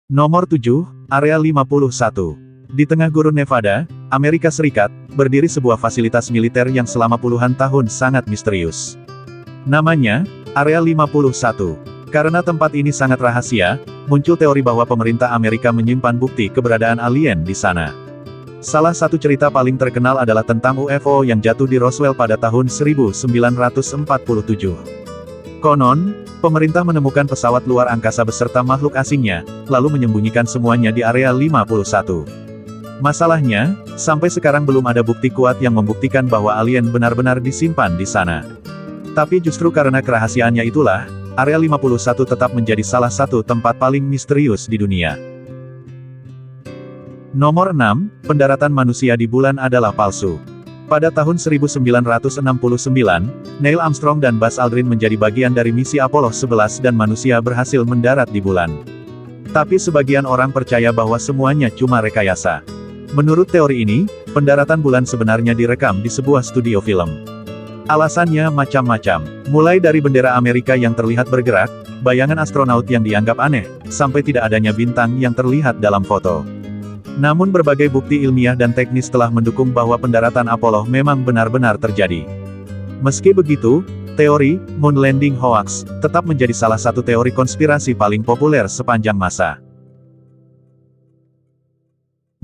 Nomor 7, Area 51. Di tengah gurun Nevada, Amerika Serikat, berdiri sebuah fasilitas militer yang selama puluhan tahun sangat misterius. Namanya, Area 51. Karena tempat ini sangat rahasia, muncul teori bahwa pemerintah Amerika menyimpan bukti keberadaan alien di sana. Salah satu cerita paling terkenal adalah tentang UFO yang jatuh di Roswell pada tahun 1947. Konon, pemerintah menemukan pesawat luar angkasa beserta makhluk asingnya, lalu menyembunyikan semuanya di Area 51. Masalahnya, sampai sekarang belum ada bukti kuat yang membuktikan bahwa alien benar-benar disimpan di sana. Tapi justru karena kerahasiaannya itulah, Area 51 tetap menjadi salah satu tempat paling misterius di dunia. Nomor 6, pendaratan manusia di bulan adalah palsu. Pada tahun 1969, Neil Armstrong dan Buzz Aldrin menjadi bagian dari misi Apollo 11 dan manusia berhasil mendarat di bulan. Tapi sebagian orang percaya bahwa semuanya cuma rekayasa. Menurut teori ini, pendaratan bulan sebenarnya direkam di sebuah studio film. Alasannya macam-macam, mulai dari bendera Amerika yang terlihat bergerak, bayangan astronaut yang dianggap aneh, sampai tidak adanya bintang yang terlihat dalam foto. Namun berbagai bukti ilmiah dan teknis telah mendukung bahwa pendaratan Apollo memang benar-benar terjadi. Meski begitu, teori moon landing hoax tetap menjadi salah satu teori konspirasi paling populer sepanjang masa.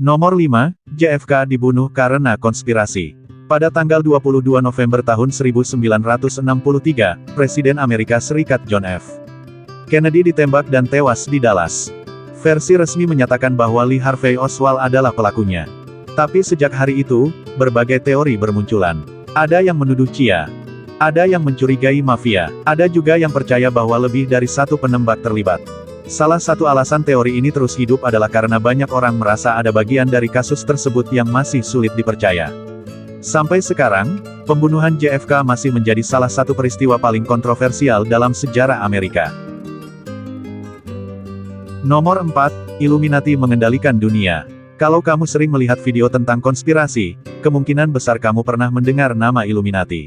Nomor 5, JFK dibunuh karena konspirasi. Pada tanggal 22 November tahun 1963, Presiden Amerika Serikat John F. Kennedy ditembak dan tewas di Dallas. Versi resmi menyatakan bahwa Lee Harvey Oswald adalah pelakunya. Tapi sejak hari itu, berbagai teori bermunculan. Ada yang menuduh Chia. Ada yang mencurigai mafia. Ada juga yang percaya bahwa lebih dari satu penembak terlibat. Salah satu alasan teori ini terus hidup adalah karena banyak orang merasa ada bagian dari kasus tersebut yang masih sulit dipercaya. Sampai sekarang, pembunuhan JFK masih menjadi salah satu peristiwa paling kontroversial dalam sejarah Amerika. Nomor 4, Illuminati mengendalikan dunia. Kalau kamu sering melihat video tentang konspirasi, kemungkinan besar kamu pernah mendengar nama Illuminati.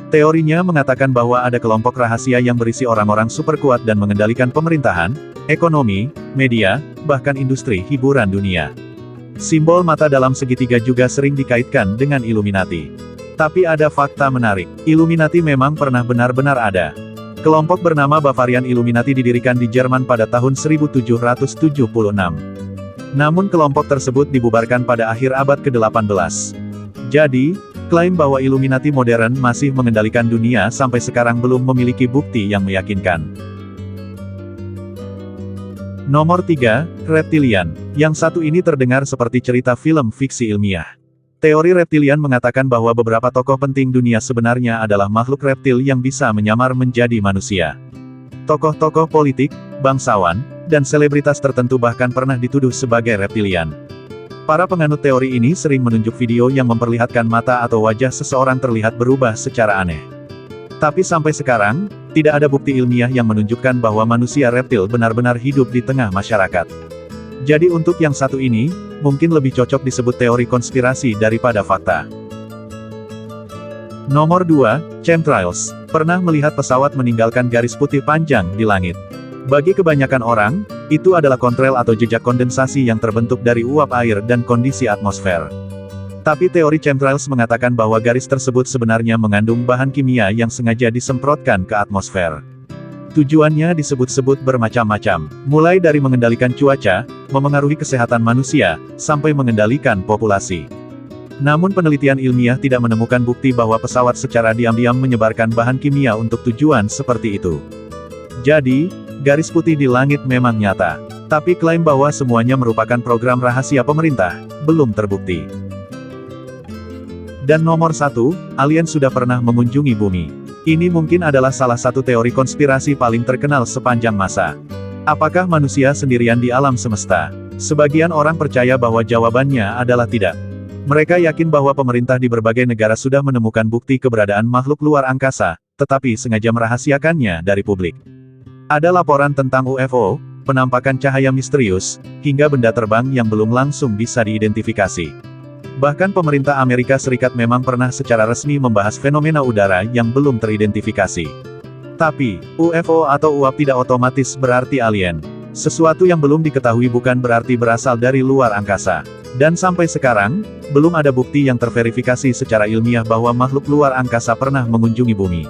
Teorinya mengatakan bahwa ada kelompok rahasia yang berisi orang-orang super kuat dan mengendalikan pemerintahan, ekonomi, media, bahkan industri hiburan dunia. Simbol mata dalam segitiga juga sering dikaitkan dengan Illuminati. Tapi ada fakta menarik, Illuminati memang pernah benar-benar ada. Kelompok bernama Bavarian Illuminati didirikan di Jerman pada tahun 1776. Namun kelompok tersebut dibubarkan pada akhir abad ke-18. Jadi, klaim bahwa Illuminati modern masih mengendalikan dunia sampai sekarang belum memiliki bukti yang meyakinkan. Nomor 3, reptilian. Yang satu ini terdengar seperti cerita film fiksi ilmiah. Teori reptilian mengatakan bahwa beberapa tokoh penting dunia sebenarnya adalah makhluk reptil yang bisa menyamar menjadi manusia. Tokoh-tokoh politik, bangsawan, dan selebritas tertentu bahkan pernah dituduh sebagai reptilian. Para penganut teori ini sering menunjuk video yang memperlihatkan mata atau wajah seseorang terlihat berubah secara aneh. Tapi sampai sekarang, tidak ada bukti ilmiah yang menunjukkan bahwa manusia reptil benar-benar hidup di tengah masyarakat. Jadi untuk yang satu ini, mungkin lebih cocok disebut teori konspirasi daripada fakta. Nomor 2, chemtrails. Pernah melihat pesawat meninggalkan garis putih panjang di langit? Bagi kebanyakan orang, itu adalah kontrail atau jejak kondensasi yang terbentuk dari uap air dan kondisi atmosfer. Tapi teori chemtrails mengatakan bahwa garis tersebut sebenarnya mengandung bahan kimia yang sengaja disemprotkan ke atmosfer. Tujuannya disebut-sebut bermacam-macam, mulai dari mengendalikan cuaca, memengaruhi kesehatan manusia, sampai mengendalikan populasi. Namun penelitian ilmiah tidak menemukan bukti bahwa pesawat secara diam-diam menyebarkan bahan kimia untuk tujuan seperti itu. Jadi, garis putih di langit memang nyata. Tapi klaim bahwa semuanya merupakan program rahasia pemerintah, belum terbukti. Dan nomor 1, alien sudah pernah mengunjungi bumi. Ini mungkin adalah salah satu teori konspirasi paling terkenal sepanjang masa. Apakah manusia sendirian di alam semesta? Sebagian orang percaya bahwa jawabannya adalah tidak. Mereka yakin bahwa pemerintah di berbagai negara sudah menemukan bukti keberadaan makhluk luar angkasa, tetapi sengaja merahasiakannya dari publik. Ada laporan tentang UFO, penampakan cahaya misterius, hingga benda terbang yang belum langsung bisa diidentifikasi. Bahkan pemerintah Amerika Serikat memang pernah secara resmi membahas fenomena udara yang belum teridentifikasi. Tapi, UFO atau UAP tidak otomatis berarti alien. Sesuatu yang belum diketahui bukan berarti berasal dari luar angkasa. Dan sampai sekarang, belum ada bukti yang terverifikasi secara ilmiah bahwa makhluk luar angkasa pernah mengunjungi bumi.